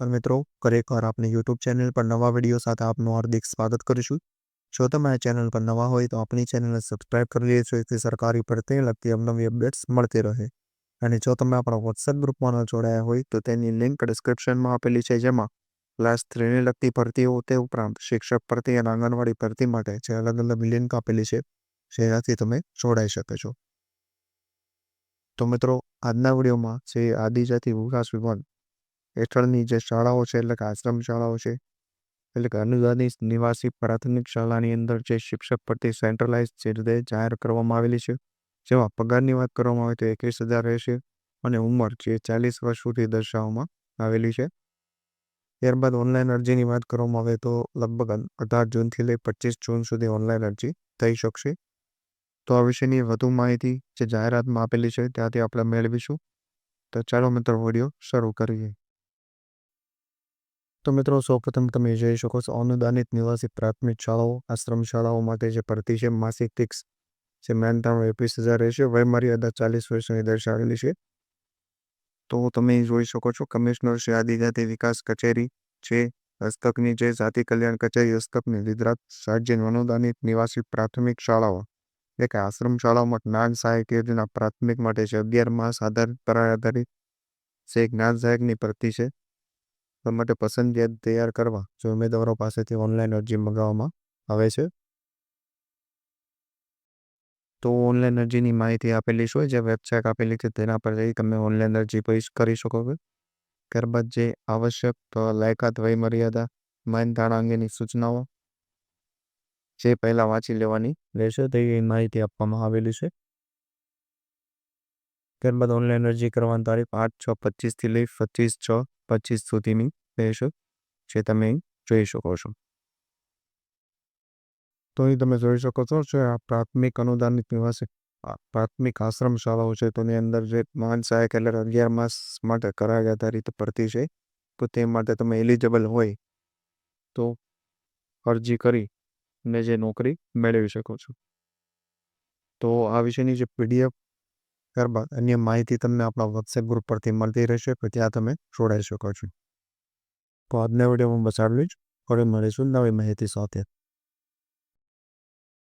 નમસ્કાર મિત્રો, ખરેખર આપની યુટ્યુબ ચેનલ પર નવા વિડીયો સાથે આપનું હાર્દિક સ્વાગત કરીશું। જો તમે આ ચેનલ પર નવા હોય તો આપણી ચેનલને સબસ્ક્રાઇબ કરી લેજો જેથી સરકારી ભરતીને લગતી અવનવી અપડેટ્સ મળતી રહે। અને જો તમે આપણા વોટ્સએપ ગ્રુપમાં ન જોડાયા હોય તો તેની લિંક ડિસ્ક્રિપ્શનમાં આપેલી છે, જેમાં ક્લાસ 3ની લગતી ભરતીઓ તે ઉપરાંત શિક્ષક ભરતી અને આંગણવાડી ભરતી માટે જે અલગ અલગ લિંક આપેલી છે જેનાથી તમે જોડાઈ શકો છો। તો મિત્રો, આજના વિડીયોમાં જે આદિજાતિ વિકાસ વિભાગ હેઠળની જે શાળાઓ છે, એટલે કે આશ્રમ શાળાઓ છે, એટલે કે અનુદાનિત નિવાસી પ્રાથમિક શાળાની અંદર જે શિક્ષક ભરતી સેન્ટ્રલાઇઝ જે રીતે જાહેર કરવામાં આવેલી છે, જેમાં પગારની વાત કરવામાં આવે તો 21,000 રહેશે અને ઉંમર જે 40 વર્ષ સુધી દર્શાવવામાં આવેલી છે। ત્યારબાદ ઓનલાઈન અરજીની વાત કરવામાં આવે તો લગભગ 18 જૂનથી લઈ 25 જૂન સુધી ઓનલાઈન અરજી થઈ શકશે। તો આ વિશેની વધુ માહિતી જે જાહેરાતમાં આપેલી છે ત્યાંથી આપણે મેળવીશું। તો ચાલો મિત્રો, વિડીયો શરૂ કરીએ। તો મિત્રો, સૌપ્રથમ તમે જોઈ શકો છો અનુદાનિત નિવાસી પ્રાથમિક શાળાઓ આશ્રમ શાળાઓ માટે જે ભરતી છે માસિક ફિક્સ જે મહેનતાણું 21,000 રહેશે, વયમર્યાદા 40 વર્ષની દર્શાવેલી છે। તો તમે જોઈ શકો છો કમિશનર શ્રી આદિજાતિ વિકાસ કચેરી છે હસ્તકની જે જાતિ કલ્યાણ કચેરી હસ્તકની ગુજરાત રાજ્યની અનુદાનિત નિવાસી પ્રાથમિક શાળાઓ એટલે કે આશ્રમ શાળાઓમાં જ્ઞાન સહાયક યોજના પ્રાથમિક માટે છે 11 માસ આધારિત કરાર આધારિત જે જ્ઞાન સહાયકની ભરતી છે માટે પસંદગી તૈયાર કરવા જો ઉમેદવારો પાસેથી ઓનલાઈન અરજી મંગાવવામાં આવે છે। તો ઓનલાઈન અરજીની માહિતી આપેલી છે, જે વેબસાઇટ આપેલી છે તેના પર જઈ તમે ઓનલાઈન અરજી કરી શકો છો। ત્યારબાદ જે આવશ્યક લાયકાત વયમર્યાદા માનતાણા અંગેની સૂચનાઓ જે પહેલા વાંચી લેવાની રહેશે તેવી માહિતી આપવામાં આવેલી છે। ત્યારબાદ ઓનલાઈન અરજી કરવાની તારીખ 8/6/25થી લઈ 25/6/25 સુધીની રહેશે, જે તમે જોઈ શકો છો। તો અહીં તમે જોઈ શકો છો કે આ પ્રાથમિક અનુદાનિત નિવાસી પ્રાથમિક આશ્રમ શાળાઓ છે, તો એની અંદર જે જ્ઞાન સહાયક એટલે 11 માસ માટે કરાર આધારિત ભરતી છે, તો તે માટે તમે એલિજિબલ હોય તો અરજી કરી ને જે નોકરી મેળવી શકો છો। તો આ વિશેની જે PDF ત્યારબાદ અન્ય માહિતી તમને આપણા વોટ્સએપ ગ્રુપ પરથી મળતી રહેશે, તો ત્યાં તમે જોડાઈ શકો છો। તો આજના વિડીયોમાં બસ આટલું જ, ફરી મળીશું નવી માહિતી સાથે।